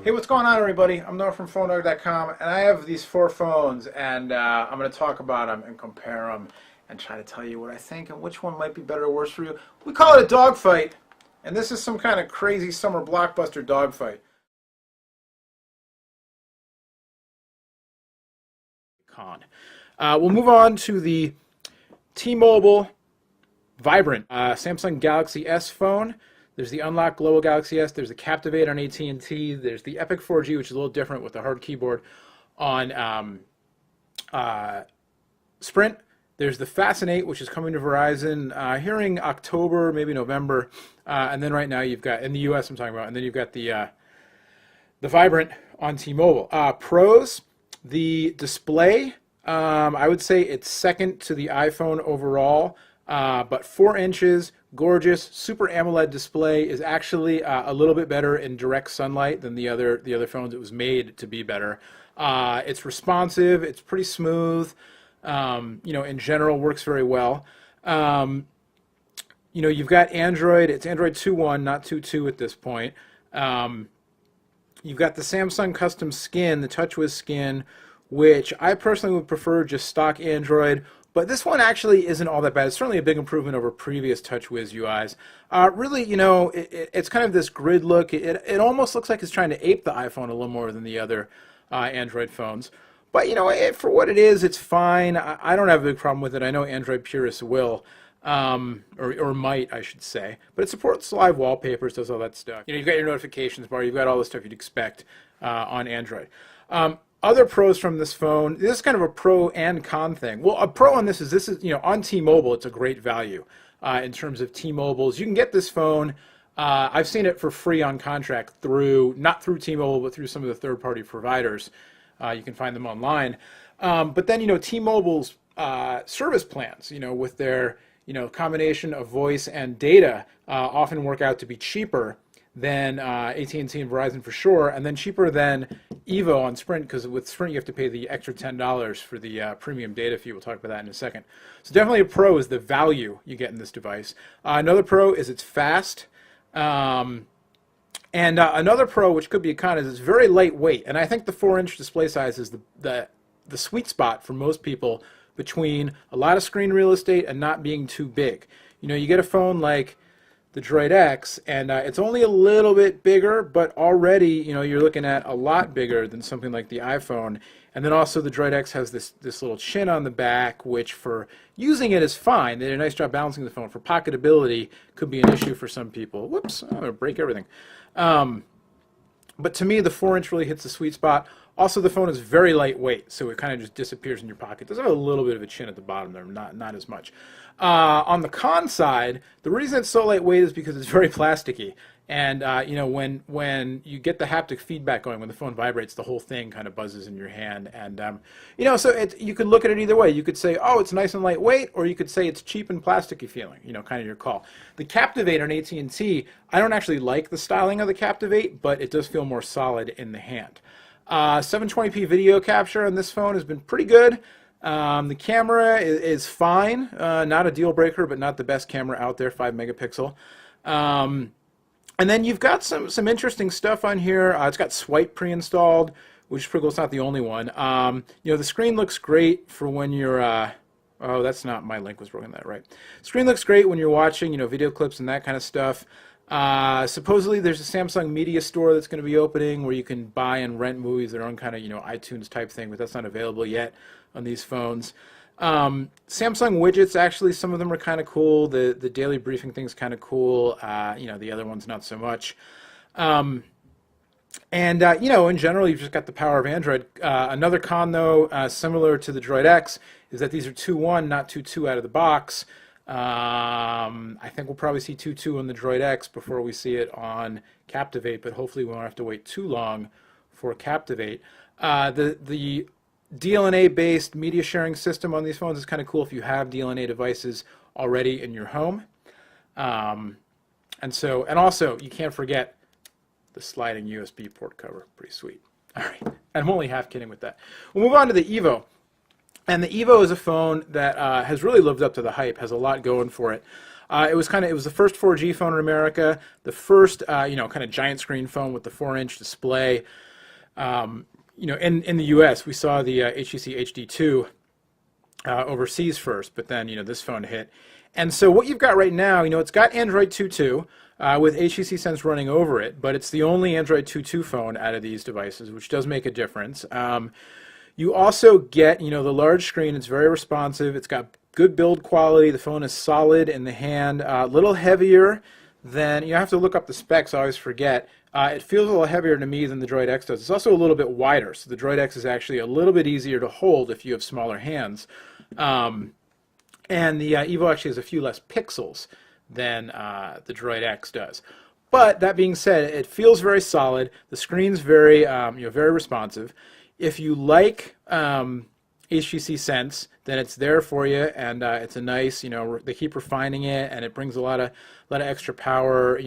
Hey, what's going on, everybody? I'm Noah from PhoneDog.com, and I have these four phones, and I'm going to talk about them and compare them and try to tell you what I think and which one might be better or worse for you. We call it a dogfight, and this is some kind of crazy summer blockbuster dogfight. We'll move on to the T-Mobile Vibrant Samsung Galaxy S phone. There's the unlocked Global Galaxy S. There's the Captivate on AT&T. There's the Epic 4G, which is a little different with the hard keyboard on Sprint. There's the Fascinate, which is coming to Verizon hearing October, maybe November. And then right now you've got, in the US I'm talking about, and then you've got the Vibrant on T-Mobile. Pros, the display, I would say it's second to the iPhone overall. But 4 inches, gorgeous, super AMOLED display is actually a little bit better in direct sunlight than the other phones. It was made to be better. It's responsive, it's pretty smooth. In general, works very well. You've got Android. It's Android 2.1, not 2.2 at this point. You've got the Samsung custom skin, the TouchWiz skin, which I personally would prefer just stock Android. But this one actually isn't all that bad. It's certainly a big improvement over previous TouchWiz UIs. Really, it's kind of this grid look. It almost looks like it's trying to ape the iPhone a little more than the other Android phones. But, for what it is, it's fine. I don't have a big problem with it. I know Android purists will, or might, I should say. But it supports live wallpapers, does all that stuff. You've got your notifications bar. You've got all the stuff you'd expect on Android. Other pros from this phone, this is kind of a pro and con thing. Well, a pro on this is on T-Mobile, it's a great value in terms of T-Mobile's. You can get this phone, I've seen it for free on contract not through T-Mobile, but through some of the third-party providers. You can find them online. But then, T-Mobile's service plans, with their, combination of voice and data often work out to be cheaper than AT&T and Verizon for sure, and then cheaper than Evo on Sprint, because with Sprint you have to pay the extra $10 for the premium data fee. We'll talk about that in a second. So definitely a pro is the value you get in this device. Another pro is it's fast. And another pro, which could be a con, is it's very lightweight. And I think the 4-inch display size is the sweet spot for most people between a lot of screen real estate and not being too big. You get a phone like the Droid X, and it's only a little bit bigger, but already, you're looking at a lot bigger than something like the iPhone. And then also the Droid X has this little chin on the back, which for using it is fine. They did a nice job balancing the phone. For pocketability, could be an issue for some people. Whoops, I'm going to break everything. But to me, the 4-inch really hits the sweet spot. Also, the phone is very lightweight, so it kind of just disappears in your pocket. It does have a little bit of a chin at the bottom there, not as much. On the con side, the reason it's so lightweight is because it's very plasticky. And, when you get the haptic feedback going, when the phone vibrates, the whole thing kind of buzzes in your hand. And, so you could look at it either way. You could say, oh, it's nice and lightweight, or you could say it's cheap and plasticky feeling, kind of your call. The Captivate on AT&T, I don't actually like the styling of the Captivate, but it does feel more solid in the hand. 720p video capture on this phone has been pretty good. The camera is fine, not a deal breaker, but not the best camera out there, 5 megapixel. And then you've got some interesting stuff on here. It's got Swipe pre-installed, which is pretty cool. It's not the only one. The screen looks great for when you're, oh, that's not, my link was broken, that right. Screen looks great when you're watching, video clips and that kind of stuff. Supposedly there's a Samsung media store that's going to be opening where you can buy and rent movies, their own kind of, iTunes type thing, but that's not available yet on these phones. Samsung widgets, actually, some of them are kind of cool. The daily briefing thing's kind of cool. The other one's not so much. In general, you've just got the power of Android. Another con, though, similar to the Droid X, is that these are 2.1, not 2.2 out of the box. I think we'll probably see 2.2 on the Droid X before we see it on Captivate, but hopefully we won't have to wait too long for Captivate. The DLNA-based media sharing system on these phones is kind of cool if you have DLNA devices already in your home. And also, you can't forget the sliding USB port cover. Pretty sweet. All right, I'm only half kidding with that. We'll move on to the Evo. And the Evo is a phone that has really lived up to the hype, has a lot going for it. It was the first 4G phone in America, the first kind of giant screen phone with the 4-inch display. In the U.S. we saw the HTC HD2 overseas first, but then this phone hit. And so what you've got right now, it's got Android 2.2 with HTC Sense running over it, but it's the only Android 2.2 phone out of these devices, which does make a difference. You also get, the large screen. It's very responsive. It's got good build quality. The phone is solid in the hand. A little heavier than, you have to look up the specs, I always forget. It feels a little heavier to me than the Droid X does. It's also a little bit wider, so the Droid X is actually a little bit easier to hold if you have smaller hands. And the Evo actually has a few less pixels than the Droid X does. But that being said, it feels very solid. The screen's very, very responsive. If you like HTC Sense, then it's there for you, and it's a nice, they keep refining it, and it brings a lot of extra power.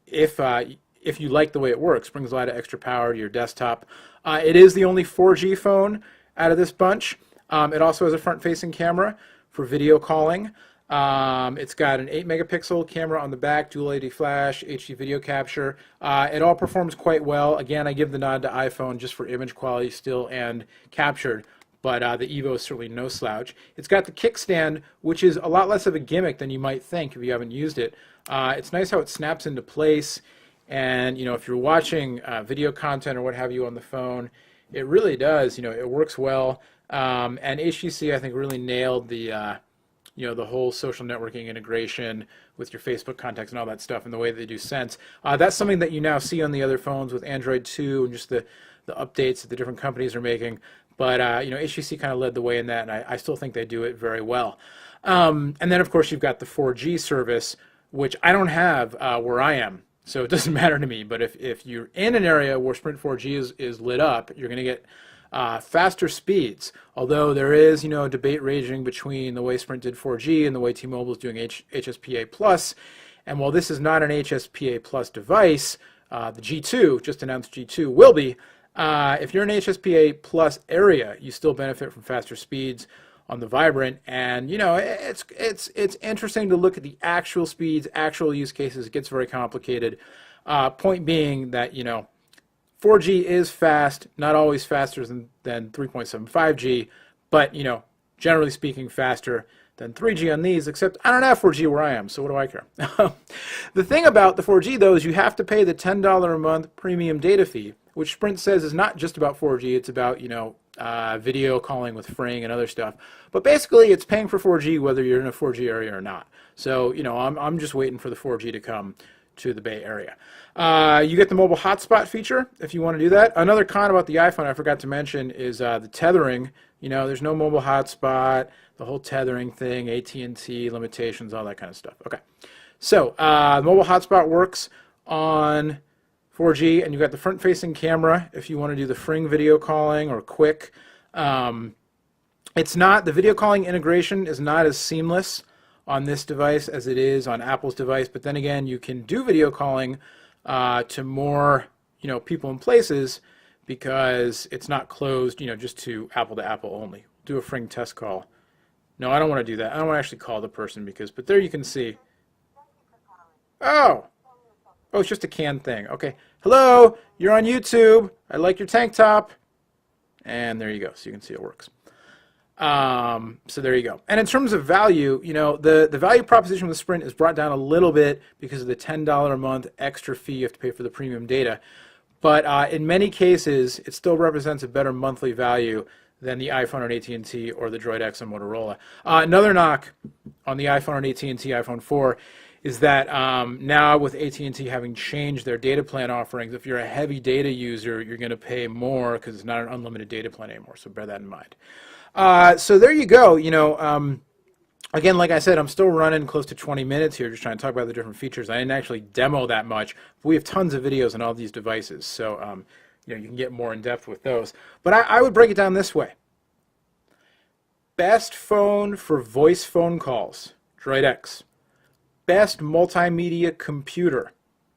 If you like the way it works, brings a lot of extra power to your desktop. It is the only 4G phone out of this bunch. It also has a front-facing camera for video calling. It's got an 8-megapixel camera on the back, dual LED flash, HD video capture. It all performs quite well. Again, I give the nod to iPhone just for image quality still and captured, but the Evo is certainly no slouch. It's got the kickstand, which is a lot less of a gimmick than you might think if you haven't used it. It's nice how it snaps into place, and if you're watching video content or what have you on the phone, it really does. It works well, and HTC, I think, really nailed the the whole social networking integration with your Facebook contacts and all that stuff, and the way they do Sense. That's something that you now see on the other phones with Android 2 and just the updates that the different companies are making. But HTC kind of led the way in that, and I still think they do it very well. And then, of course, you've got the 4G service, which I don't have where I am, so it doesn't matter to me. But if you're in an area where Sprint 4G is lit up, you're going to get faster speeds, although there is, a debate raging between the way Sprint did 4G and the way T-Mobile is doing HSPA Plus. And while this is not an HSPA Plus device, the G2, just announced G2, will be. If you're in HSPA Plus area, you still benefit from faster speeds on the Vibrant. And, it's interesting to look at the actual speeds, actual use cases. It gets very complicated. Point being that, 4G is fast, not always faster than 3.75G, but, generally speaking, faster than 3G on these, except I don't have 4G where I am, so what do I care? The thing about the 4G, though, is you have to pay the $10 a month premium data fee, which Sprint says is not just about 4G, it's about, video calling with Fring and other stuff. But basically, it's paying for 4G whether you're in a 4G area or not. So, I'm just waiting for the 4G to come to the Bay Area. You get the mobile hotspot feature if you want to do that. Another con about the iPhone I forgot to mention is the tethering. There's no mobile hotspot, the whole tethering thing, AT&T limitations, all that kind of stuff. Okay, so mobile hotspot works on 4G, and you've got the front-facing camera if you want to do the Fring video calling or Quick. It's not, the video calling integration is not as seamless on this device as it is on Apple's device, but then again, you can do video calling to more, people and places because it's not closed, just to Apple only. Do a Fring test call. No, I don't want to do that. I don't want to actually call the person but there you can see. Oh, it's just a canned thing. Okay. Hello, you're on YouTube. I like your tank top. And there you go. So you can see it works. So there you go. And in terms of value, the value proposition with Sprint is brought down a little bit because of the $10 a month extra fee you have to pay for the premium data. But in many cases, it still represents a better monthly value than the iPhone on AT&T or the Droid X on Motorola. Another knock on the iPhone on AT&T iPhone 4 is that now with AT&T having changed their data plan offerings, if you're a heavy data user, you're going to pay more because it's not an unlimited data plan anymore. So bear that in mind. So there you go. Again, like I said, I'm still running close to 20 minutes here just trying to talk about the different features. I didn't actually demo that much. But we have tons of videos on all these devices, so you can get more in depth with those. But I would break it down this way. Best phone for voice phone calls, Droid X. Best multimedia computer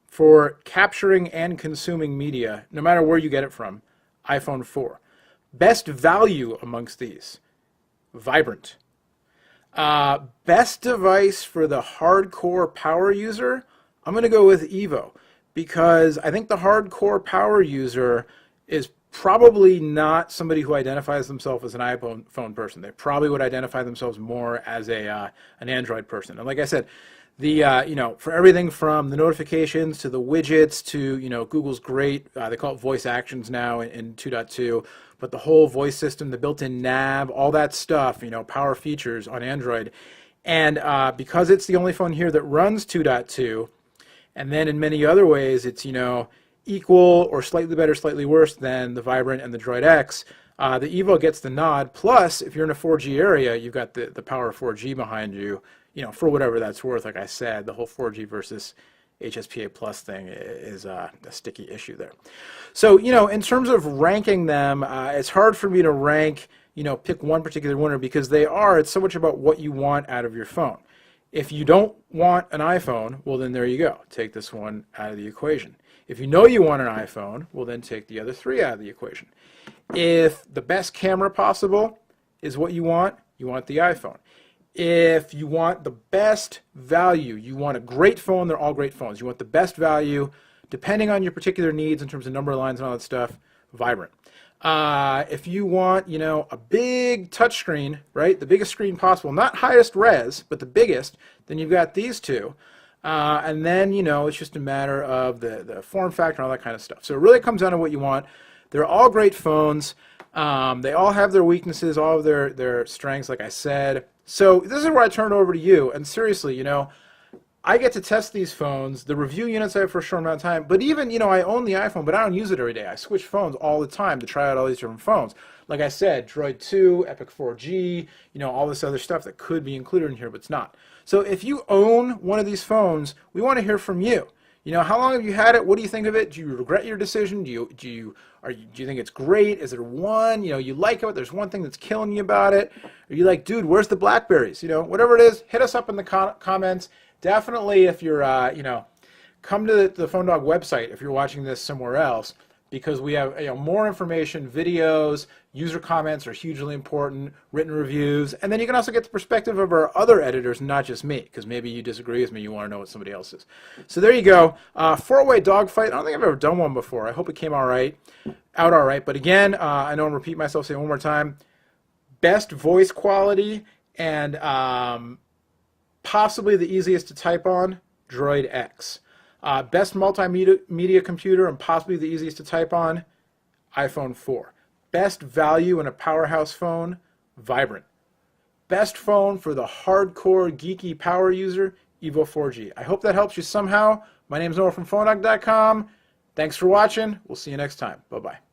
for capturing and consuming media, no matter where you get it from, iPhone 4. Best value amongst these, Vibrant. Best device for the hardcore power user, I'm going to go with Evo, because I think the hardcore power user is probably not somebody who identifies themselves as an iPhone person. They probably would identify themselves more as an Android person. And like I said, for everything from the notifications to the widgets to, Google's great, they call it voice actions now in 2.2, but the whole voice system, the built-in nav, all that stuff, power features on Android. And because it's the only phone here that runs 2.2, and then in many other ways it's, equal or slightly better, slightly worse than the Vibrant and the Droid X, the Evo gets the nod. Plus, if you're in a 4G area, you've got the power of 4G behind you, for whatever that's worth. Like I said, the whole 4G versus HSPA plus thing is a sticky issue there. So, in terms of ranking them, it's hard for me to rank, pick one particular winner, because it's so much about what you want out of your phone. If you don't want an iPhone, well, then there you go. Take this one out of the equation. If you know you want an iPhone, well, then take the other three out of the equation. If the best camera possible is what you want the iPhone. If you want the best value, you want a great phone, they're all great phones. You want the best value, depending on your particular needs in terms of number of lines and all that stuff, Vibrant. If you want, a big touchscreen, right, the biggest screen possible, not highest res, but the biggest, then you've got these two. And then, it's just a matter of the form factor and all that kind of stuff. So it really comes down to what you want. They're all great phones. They all have their weaknesses, all of their strengths, like I said. So this is where I turn it over to you. And seriously, I get to test these phones. The review units I have for a short amount of time. But even, I own the iPhone, but I don't use it every day. I switch phones all the time to try out all these different phones. Like I said, Droid 2, Epic 4G, all this other stuff that could be included in here, but it's not. So if you own one of these phones, we want to hear from you. How long have you had it? What do you think of it? Do you regret your decision? Do you think it's great? Is there one, you like it, but there's one thing that's killing you about it? Are you like, dude, where's the Blackberries? Whatever it is, hit us up in the comments. Definitely, if you're, come to the Phone Dog website if you're watching this somewhere else, because we have more information, videos, user comments are hugely important, written reviews, and then you can also get the perspective of our other editors, not just me, because maybe you disagree with me, you want to know what somebody else is. So there you go. 4-way Dogfight. I don't think I've ever done one before. I hope it came out all right. But again, I know I'm repeating myself, say it one more time. Best voice quality and possibly the easiest to type on, Droid X. Best multimedia computer and possibly the easiest to type on, iPhone 4. Best value in a powerhouse phone, Vibrant. Best phone for the hardcore geeky power user, Evo 4G. I hope that helps you somehow. My name is Noah from PhoneDog.com. Thanks for watching. We'll see you next time. Bye-bye.